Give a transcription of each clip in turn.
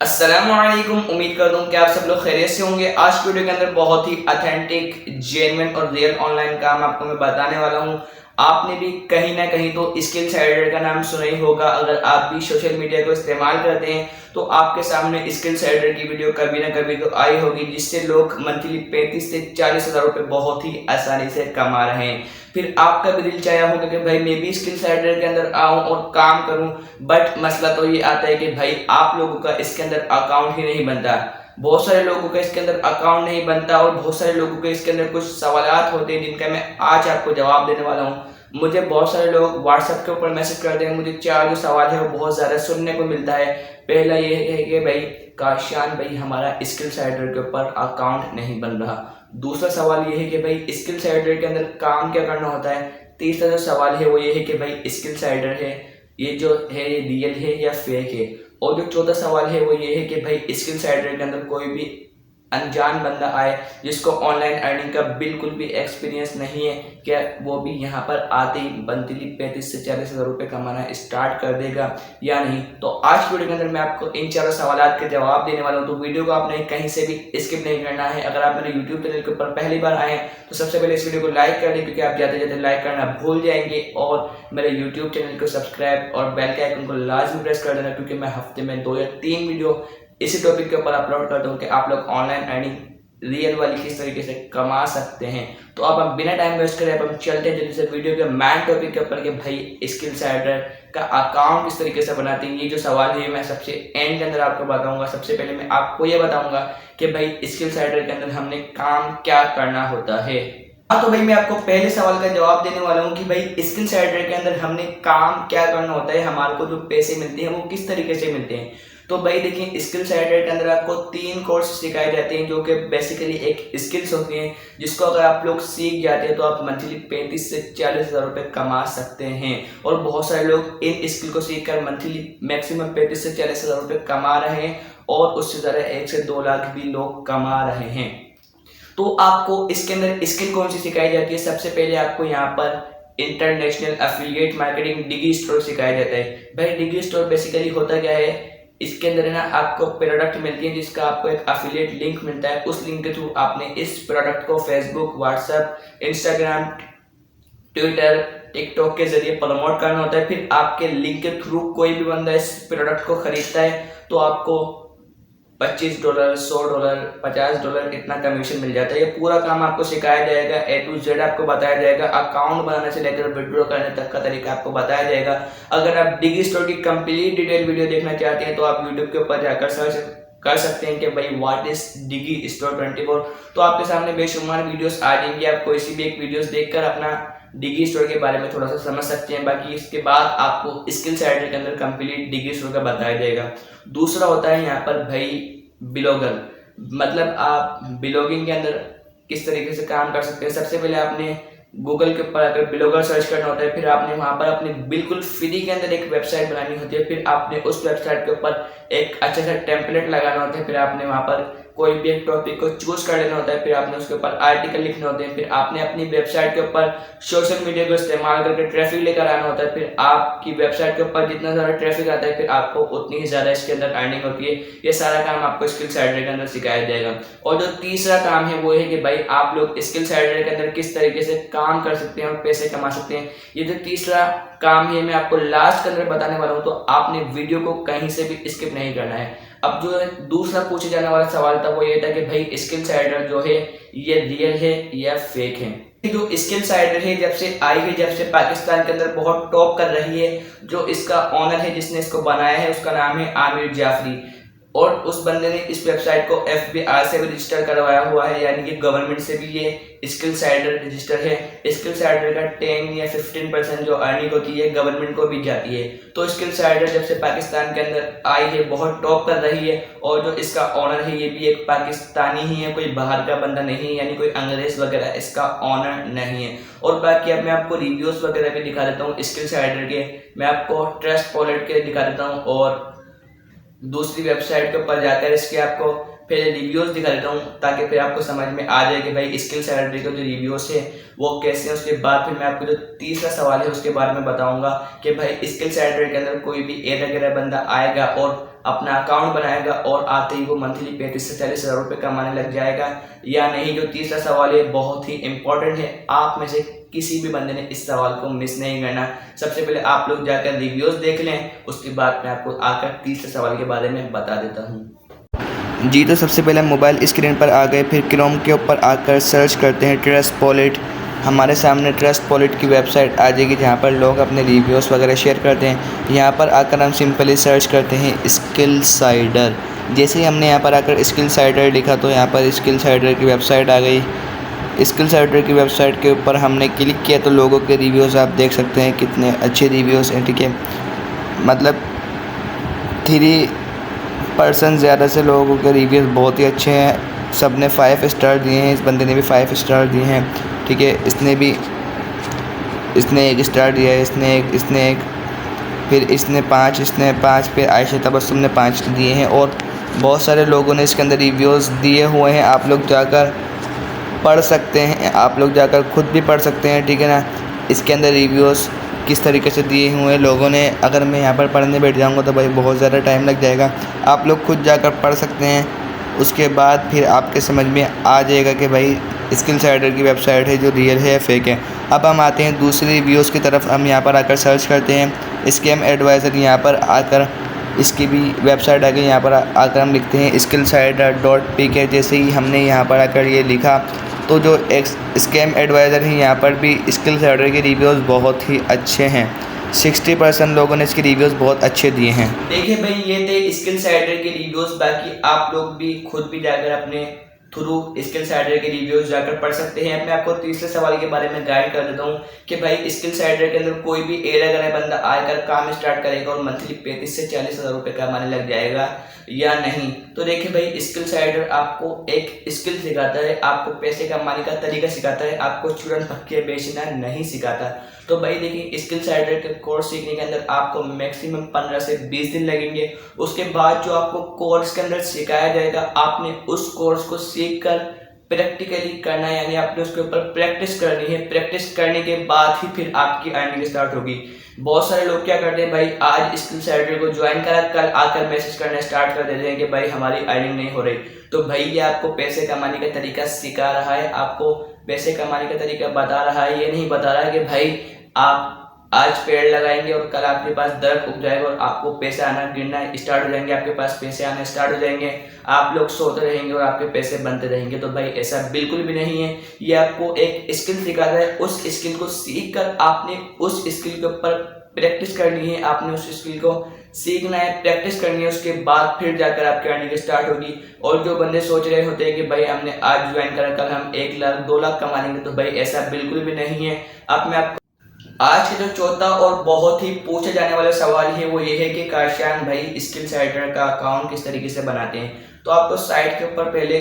अस्सलामुअलैकुम। उम्मीद करता हूँ कि आप सब लोग खैरियत से होंगे। आज की वीडियो के अंदर बहुत ही ऑथेंटिक, जेन्युइन और रियल ऑनलाइन काम आपको मैं बताने वाला हूँ। आपने भी कहीं ना कहीं तो स्किल साइडर का नाम सुना ही होगा। अगर आप भी सोशल मीडिया को इस्तेमाल करते हैं तो आपके सामने स्किल साइडर की वीडियो कभी ना कभी तो आई होगी, जिससे लोग मंथली 35 से 40 हज़ार रुपये बहुत ही आसानी से कमा रहे हैं। फिर आपका भी दिल चाहा होगा कि भाई मैं भी स्किल साइडर के अंदर आऊं और काम करूं, बट मसला तो ये आता है कि भाई आप लोगों का इसके अंदर अकाउंट ही नहीं बनता। बहुत सारे लोगों का इसके अंदर अकाउंट नहीं बनता और बहुत सारे लोगों के इसके अंदर कुछ सवालात होते हैं जिनका मैं आज आपको जवाब देने वाला हूँ। मुझे बहुत सारे लोग व्हाट्सएप के ऊपर मैसेज करते हैं, मुझे 4 जो सवाल है वो बहुत ज़्यादा सुनने को मिलता है। पहला ये है कि भाई काशान भाई हमारा स्किल साइडर के ऊपर अकाउंट नहीं बन रहा। दूसरा सवाल ये है कि भाई स्किल साइडर के अंदर काम क्या करना होता है। तीसरा जो सवाल है वो ये है कि भाई स्किल साइडर है ये जो है ये रियल है या फेक है। और जो चौथा सवाल है वो ये है कि भाई स्किल साइडर के अंदर कोई भी अनजान बंदा आए जिसको ऑनलाइन अर्निंग का बिल्कुल भी एक्सपीरियंस नहीं है, क्या वो भी यहाँ पर आते ही मंथली 35 से 40 हज़ार रुपये कमाना स्टार्ट कर देगा या नहीं। तो आज की वीडियो के अंदर मैं आपको इन चारों सवालों के जवाब देने वाला हूँ। तो वीडियो को आपने कहीं से भी स्किप नहीं करना है। अगर आप मेरे यूट्यूब चैनल के ऊपर पहली बार आए हैं तो सबसे पहले इस वीडियो को लाइक कर दें, क्योंकि आप जाते जाते लाइक करना भूल जाएंगे। और मेरे यूट्यूब चैनल को सब्सक्राइब और बेल के आइकन को लाजमी प्रेस कर देना, क्योंकि मैं हफ्ते में 2 या 3 वीडियो इसी टॉपिक के ऊपर अपलोड करता हूँ कि आप लोग ऑनलाइन अर्निंग रियल वाली किस तरीके से कमा सकते हैं। तो अब हम बिना टाइम वेस्ट करें अब हम चलते हैं जल्दी से वीडियो के मेन टॉपिक के ऊपर कि भाई स्किल साइडर का अकाउंट किस तरीके से बनाते हैं। ये जो सवाल है मैं सबसे एंड के अंदर आपको बताऊंगा। सबसे पहले मैं आपको ये बताऊंगा कि भाई स्किल साइडर के अंदर हमने काम क्या करना होता है। तो भाई मैं आपको पहले सवाल का जवाब देने वाला हूँ कि भाई स्किल साइडर के अंदर हमने काम क्या करना होता है, हमारे को जो पैसे मिलते हैं वो किस तरीके से मिलते हैं। तो भाई देखिए, स्किल साइडर के अंदर आपको 3 कोर्स सिखाए जाते हैं जो कि बेसिकली एक स्किल्स होती हैं, जिसको अगर आप लोग सीख जाते हैं तो आप मंथली 35 से 40 हज़ार रुपये कमा सकते हैं। और बहुत सारे लोग इन स्किल को सीख कर मंथली मैक्सिमम 35 से 40 हज़ार रुपये कमा रहे हैं और उससे ज़्यादा 1 से 2 लाख भी लोग कमा रहे हैं। तो आपको इसके अंदर स्किल कौन सी सिखाई जाती है। सबसे पहले आपको यहाँ पर इंटरनेशनल एफिलिएट मार्केटिंग डिगी स्टोर सिखाया जाता है। भाई डिगी स्टोर बेसिकली होता क्या है, इसके अंदर है ना आपको प्रोडक्ट मिलती है जिसका आपको एक एफिलिएट लिंक मिलता है। उस लिंक के थ्रू आपने इस प्रोडक्ट को Facebook, WhatsApp, Instagram, Twitter, TikTok के जरिए प्रमोट करना होता है। फिर आपके लिंक के थ्रू कोई भी बंदा इस प्रोडक्ट को खरीदता है तो आपको $25, $100, $50 इतना कमीशन मिल जाता है। ये पूरा काम आपको सिखाया जाएगा, A to Z आपको बताया जाएगा। अकाउंट बनाने से लेकर विड्रॉ करने तक का तरीका आपको बताया जाएगा। अगर आप डिगी स्टोर की कंप्लीट डिटेल वीडियो देखना चाहते हैं तो आप यूट्यूब के ऊपर जाकर सर्च कर सकते हैं कि भाई व्हाट इज डिगी स्टोर 24। तो आपके सामने बेशुमार वीडियोस आ जाएंगे, आप कोई सी भी एक वीडियोस देखकर अपना डिगी स्टोर के बारे में थोड़ा सा समझ सकते हैं। बाकी इसके बाद आपको स्किल साइडर के अंदर कंप्लीट डिगी स्टोर का बताया जाएगा। दूसरा होता है यहाँ पर भाई ब्लॉगर, मतलब आप ब्लॉगिंग के अंदर किस तरीके से काम कर सकते हैं। सबसे पहले आपने गूगल के ऊपर अगर ब्लॉगर सर्च करना होता है, फिर आपने वहाँ पर अपने बिल्कुल फ्री के अंदर एक वेबसाइट बनानी होती है। फिर आपने उस वेबसाइट के ऊपर एक अच्छा सा टेम्पलेट लगाना होता है। फिर आपने वहाँ पर कोई भी एक टॉपिक को चूज कर लेना होता है। फिर आपने उसके ऊपर आर्टिकल लिखने होते हैं। फिर आपने अपनी वेबसाइट के ऊपर सोशल मीडिया को इस्तेमाल करके ट्रैफिक लेकर आना होता है। फिर आपकी वेबसाइट के ऊपर जितना ज़्यादा ट्रैफिक आता है फिर आपको उतनी ही ज़्यादा इसके अंदर अर्निंग होती है। ये सारा काम आपको स्किल साइडर के अंदर सिखाया जाएगा। और जो तीसरा काम है वो है कि भाई आप लोग स्किल साइडर के अंदर किस तरीके से काम कर सकते हैं और पैसे कमा सकते हैं। ये जो तीसरा काम है मैं आपको लास्ट के अंदर बताने वाला हूँ, तो आपने वीडियो को कहीं से भी स्किप नहीं करना है। अब जो दूसरा पूछे जाने वाला सवाल था वो ये था कि भाई स्किल साइडर जो है ये रियल है या फेक है। जो स्किल साइडर है जब से आई है, जब से पाकिस्तान के अंदर बहुत टॉप कर रही है। जो इसका ऑनर है जिसने इसको बनाया है उसका नाम है आमिर जाफरी, और उस बंदे ने इस वेबसाइट को FBI से भी रजिस्टर करवाया हुआ है, यानी कि गवर्नमेंट से भी ये स्किल साइडर रजिस्टर है। स्किल साइडर का 10 या 15% जो अर्निंग होती है गवर्नमेंट को भी जाती है। तो स्किल साइडर जब से पाकिस्तान के अंदर आई है बहुत टॉप कर रही है। और जो इसका ऑनर है ये भी एक पाकिस्तानी ही है, कोई बाहर का बंदा नहीं है, यानी कोई अंग्रेज वगैरह इसका ऑनर नहीं है। और बाकी अब मैं आपको रिव्यूज़ वगैरह भी दिखा देता हूँ स्किल साइडर के। मैं आपको ट्रस्टवॉलेट के दिखा देता हूँ और दूसरी वेबसाइट के ऊपर जाकर इसके आपको पहले रिव्यूज़ दिखा देता हूँ, ताकि फिर आपको समझ में आ जाए कि भाई स्किल साइडर के जो रिव्यूज़ है वो कैसे हैं। उसके बाद फिर मैं आपको जो तीसरा सवाल है उसके बारे में बताऊंगा कि भाई स्किल साइडर के अंदर कोई भी एड वगैरह बंदा आएगा और अपना अकाउंट बनाएगा और आते ही वो मंथली 35 से 40 हज़ार रुपये कमाने लग जाएगा या नहीं। जो तीसरा सवाल है बहुत ही इंपॉर्टेंट है, आप में से किसी भी बंदे ने इस सवाल को मिस नहीं करना। सबसे पहले आप लोग जाकर रिव्यूज़ देख लें, उसके बाद मैं आपको आकर तीसरे सवाल के बारे में बता देता हूँ। जी तो सबसे पहले मोबाइल स्क्रीन पर आ गए, फिर क्रोम के ऊपर आकर सर्च करते हैं ट्रस्टपोलिट। हमारे सामने ट्रस्टपोलिट की वेबसाइट आ जाएगी जहाँ पर लोग अपने रिव्यूज़ वगैरह शेयर करते हैं। यहाँ पर आकर हम सिंपली सर्च करते हैं स्किलसाइडर। जैसे ही हमने यहाँ पर आकर स्किलसाइडर लिखा तो यहाँ पर स्किलसाइडर की वेबसाइट आ गई। स्किलसाइडर की वेबसाइट के ऊपर हमने क्लिक किया तो लोगों के रिव्यूज़ आप देख सकते हैं कितने अच्छे रिव्यूज़ हैं, ठीक है। मतलब 3% ज़्यादा से लोगों के रिव्यूज़ बहुत ही अच्छे हैं। सब ने 5 स्टार दिए हैं, इस बंदे ने भी 5 स्टार दिए हैं, ठीक है। इसने 1 स्टार दिया है, इसने एक, फिर इसने 5, फिर आयशा तबस्सुम ने 5 दिए हैं और बहुत सारे लोगों ने इसके अंदर रिव्यूज़ दिए हुए हैं। आप लोग जाकर पढ़ सकते हैं, आप लोग जाकर खुद भी पढ़ सकते हैं, ठीक है ना। इसके अंदर रिव्यूज़ किस तरीके से दिए हुए हैं लोगों ने। अगर मैं यहाँ पर पढ़ने बैठ जाऊँगा तो भाई बहुत ज़्यादा टाइम लग जाएगा। आप लोग खुद जाकर पढ़ सकते हैं, उसके बाद फिर आपके समझ में आ जाएगा कि भाई स्किलसाइडर की वेबसाइट है जो रियल है या फेक है। अब हम आते हैं दूसरे रिव्यूज़ की तरफ। हम यहाँ पर आकर सर्च करते हैं स्कैम एडवाइज़र। यहाँ पर आकर इसकी भी वेबसाइट आ गई, यहाँ पर आकर हम लिखते हैं skillsider.pk। जैसे ही हमने यहाँ पर आकर ये लिखा तो जो एक स्कैम एडवाइज़र है यहाँ पर भी स्किलसाइडर के रिव्यूज़ बहुत ही अच्छे हैं। 60% लोगों ने इसके रिव्यूज़ बहुत अच्छे दिए हैं। देखिए भाई ये थे स्किलसाइडर के रिव्यूज़। बाकी आप लोग भी खुद भी जाकर अपने थ्रू स्किलसाइडर के रिव्यूज़ जाकर पढ़ सकते हैं। अब मैं आपको तीसरे सवाल के बारे में गाइड कर देता हूँ कि भाई स्किलसाइडर के अंदर कोई भी एरा अगर बंदा आकर काम स्टार्ट करेगा और मंथली 35 से 40 हज़ार रुपये कमाने लग जाएगा या नहीं। तो देखिए भाई स्किलसाइडर आपको एक स्किल सिखाता है, आपको पैसे कमाने का तरीका सिखाता है, आपको चूरन पक्के बेचना नहीं सिखाता। तो भाई देखिए स्किलसाइडर के कोर्स सीखने के अंदर आपको मैक्सिमम 15 से 20 दिन लगेंगे। उसके बाद जो आपको कोर्स के अंदर सिखाया जाएगा आपने उस कोर्स को सीख कर प्रैक्टिकली करना है, यानी आपने उसके ऊपर प्रैक्टिस करनी है। प्रैक्टिस करने के बाद ही फिर आपकी अर्निंग स्टार्ट होगी। बहुत सारे लोग क्या करते हैं भाई, आज स्किलसाइडर को ज्वाइन करा, कल आकर मैसेज करना स्टार्ट कर देते हैं कि भाई हमारी अर्निंग नहीं हो रही। तो भाई ये आपको पैसे कमाने का तरीका सिखा रहा है, आपको पैसे कमाने का तरीका बता रहा है। ये नहीं बता रहा है कि भाई आप आज पेड़ लगाएंगे और कल आपके पास दरख्त उग जाएगा और आपको पैसे आना गिरना स्टार्ट हो जाएंगे, आपके पास पैसे आना स्टार्ट हो जाएंगे, आप लोग सोते रहेंगे और आपके पैसे बनते रहेंगे। तो भाई ऐसा बिल्कुल भी नहीं है। ये आपको एक स्किल सिखाता है, उस स्किल को सीख कर आपने उस स्किल के ऊपर प्रैक्टिस करनी है, आपने उस स्किल को सीखना है, प्रैक्टिस करनी है, उसके बाद फिर जाकर आपकी अर्निंग स्टार्ट होगी। और जो बंदे सोच रहे होते हैं कि भाई हमने आज ज्वाइन करा कल हम 1 लाख 2 लाख कमा लेंगे, तो भाई ऐसा बिल्कुल भी नहीं है। अब मैं आपको आज के जो चौथा और बहुत ही पूछे जाने वाला सवाल है वो ये है कि काशियान भाई स्किलसाइडर का अकाउंट किस तरीके से बनाते हैं। तो आपको साइट के ऊपर पहले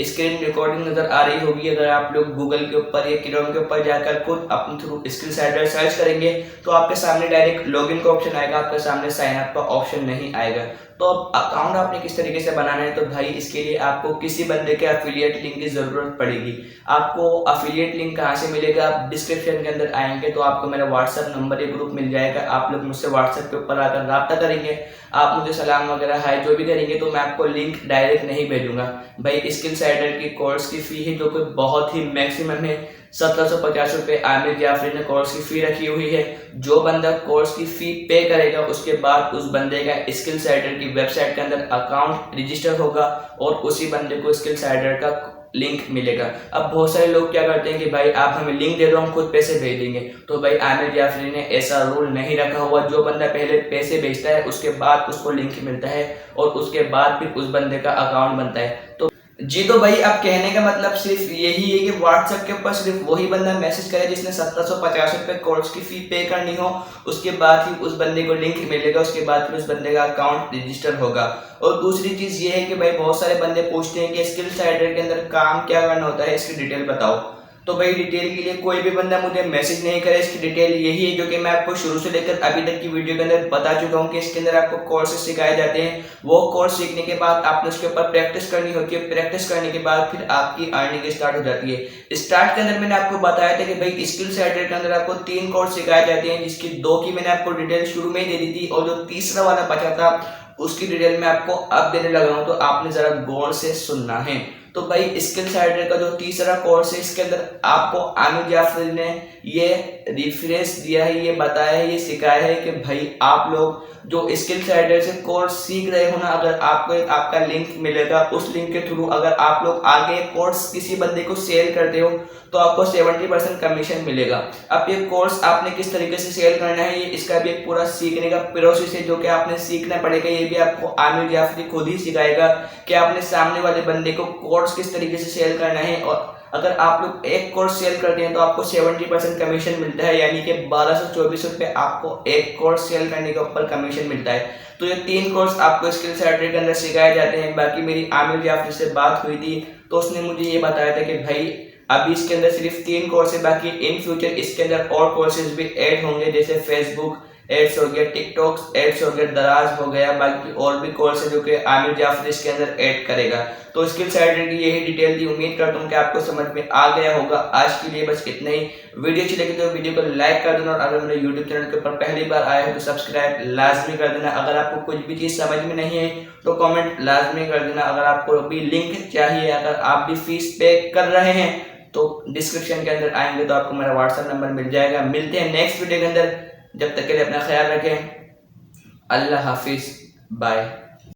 स्क्रीन रिकॉर्डिंग नजर आ रही होगी। अगर आप लोग गूगल के ऊपर या क्रोम के ऊपर जाकर खुद अपने थ्रू स्किलसाइडर सर्च करेंगे तो आपके सामने डायरेक्ट लॉगिन का ऑप्शन आएगा, आपके सामने साइन अप का ऑप्शन नहीं आएगा। तो अब अकाउंट आपने किस तरीके से बनाना है, तो भाई इसके लिए आपको किसी बंदे के अफिलिएट लिंक की ज़रूरत पड़ेगी। आपको अफिलिएट लिंक कहाँ से मिलेगा, आप डिस्क्रिप्शन के अंदर आएंगे तो आपको मेरा व्हाट्सअप नंबर या ग्रुप मिल जाएगा। आप लोग मुझसे व्हाट्सअप के ऊपर आकर रब्ता करेंगे, आप मुझे सलाम वगैरह हाय जो भी करेंगे तो मैं आपको लिंक डायरेक्ट नहीं भेजूंगा। भाई स्किलसाइडर की कोर्स की फ़ी है जो कि बहुत ही मैक्सिमम है, 1750 रुपये आमिर जाफरी ने कोर्स की फ़ी रखी हुई है। जो बंदा कोर्स की फ़ी पे करेगा उसके बाद उस बंदे का स्किलसाइडर की वेबसाइट के अंदर अकाउंट रजिस्टर होगा और उसी बंदे को स्किलसाइडर का लिंक मिलेगा। अब बहुत सारे लोग क्या करते हैं कि भाई आप हमें लिंक दे दो हम खुद पैसे भेज देंगे। तो भाई आमिर जाफरी ने ऐसा रूल नहीं रखा हुआ। जो बंदा पहले पैसे भेजता है उसके बाद उसको लिंक मिलता है और उसके बाद फिर उस बंदे का अकाउंट बनता है। तो जी तो भाई अब कहने का मतलब सिर्फ यही है कि व्हाट्सएप के ऊपर सिर्फ वही बंदा मैसेज करे जिसने 1750 रुपये कोर्स की फ़ी पे करनी हो, उसके बाद ही उस बंदे को लिंक मिलेगा, उसके बाद फिर उस बंदे का अकाउंट रजिस्टर होगा। और दूसरी चीज़ ये है कि भाई बहुत सारे बंदे पूछते हैं कि स्किलसाइडर के अंदर काम क्या करना होता है, इसकी डिटेल बताओ। तो भाई डिटेल के लिए कोई भी बंदा मुझे मैसेज नहीं करे। इसकी डिटेल यही है जो कि मैं आपको शुरू से लेकर अभी तक की वीडियो के अंदर बता चुका हूँ कि इसके अंदर आपको कोर्सेज सिखाए जाते हैं। वो कोर्स सीखने के बाद आपने उसके ऊपर प्रैक्टिस करनी होती है, प्रैक्टिस करने के बाद फिर आपकी अर्निंग स्टार्ट हो जाती है। स्टार्ट के अंदर मैंने आपको बताया था कि भाई स्किलसाइडर के अंदर आपको 3 कोर्स सिखाए जाते हैं जिसकी 2 की मैंने आपको डिटेल शुरू में ही दे दी थी और जो तीसरा वाला बचा था उसकी डिटेल मैं आपको अब देने लगा हूँ, तो आपने ज़रा गौर से सुनना है। तो भाई स्किल्स एडिटर का जो तीसरा कोर्स है, इसके अंदर आपको आमिर जाफरी ने ये रिफ्रेश दिया है, ये बताया है, ये सिखाया है कि भाई आप लोग जो स्किल्स एडिटर से कोर्स सीख रहे हो ना, अगर आपको एक आपका लिंक मिलेगा, उस लिंक के थ्रू अगर आप लोग आगे कोर्स किसी बंदे को सेल करते हो तो आपको 70% कमीशन मिलेगा। अब ये कोर्स आपने किस तरीके से सेल करना है, ये इसका भी एक पूरा सीखने का प्रोसेस है जो कि आपने सीखना पड़ेगा। ये भी आपको आमिर जाफरी खुद ही सिखाएगा कि आपने सामने वाले बंदे को कोर्स किस तरीके से सेल करना है। और अगर आप लोग एक कोर्स सेल करते हैं तो आपको 70% कमीशन मिलता है, यानी कि 1224 रुपये आपको एक कोर्स सेल करने के ऊपर कमीशन मिलता है। तो ये 3 कोर्स आपको स्किल्स एडिटर के अंदर सिखाए जाते हैं। बाकी मेरी आमिर जाफरी से बात हुई थी तो उसने मुझे ये बताया था कि भाई अभी इसके अंदर सिर्फ 3 कोर्स है, बाकी इन फ्यूचर इसके अंदर और कोर्सेज भी ऐड होंगे, जैसे फेसबुक एड्स हो गया, टिकटॉक एड्स हो गया, दराज हो गया, बाकी और भी कोर्स है जो कि आमिर जाफरी इसके अंदर ऐड करेगा। तो स्किल्स एडिटर की यही डिटेल थी। उम्मीद करता हूँ कि आपको समझ में आ गया होगा। आज के लिए बस इतना ही। वीडियो अच्छी लगी तो वीडियो को लाइक कर देना, और अगर मेरे यूट्यूब चैनल के ऊपर पहली बार आए हो तो सब्सक्राइब लाजमी कर देना। अगर आपको कुछ भी चीज़ समझ में नहीं है तो कॉमेंट लाजमी कर देना। अगर आपको भी लिंक चाहिए, अगर आप भी फीस पे कर रहे हैं तो डिस्क्रिप्शन के अंदर आएंगे तो आपको मेरा व्हाट्सएप नंबर मिल जाएगा। मिलते हैं नेक्स्ट वीडियो के अंदर, जब तक के लिए अपना ख्याल रखें। अल्लाह हाफिज, बाय।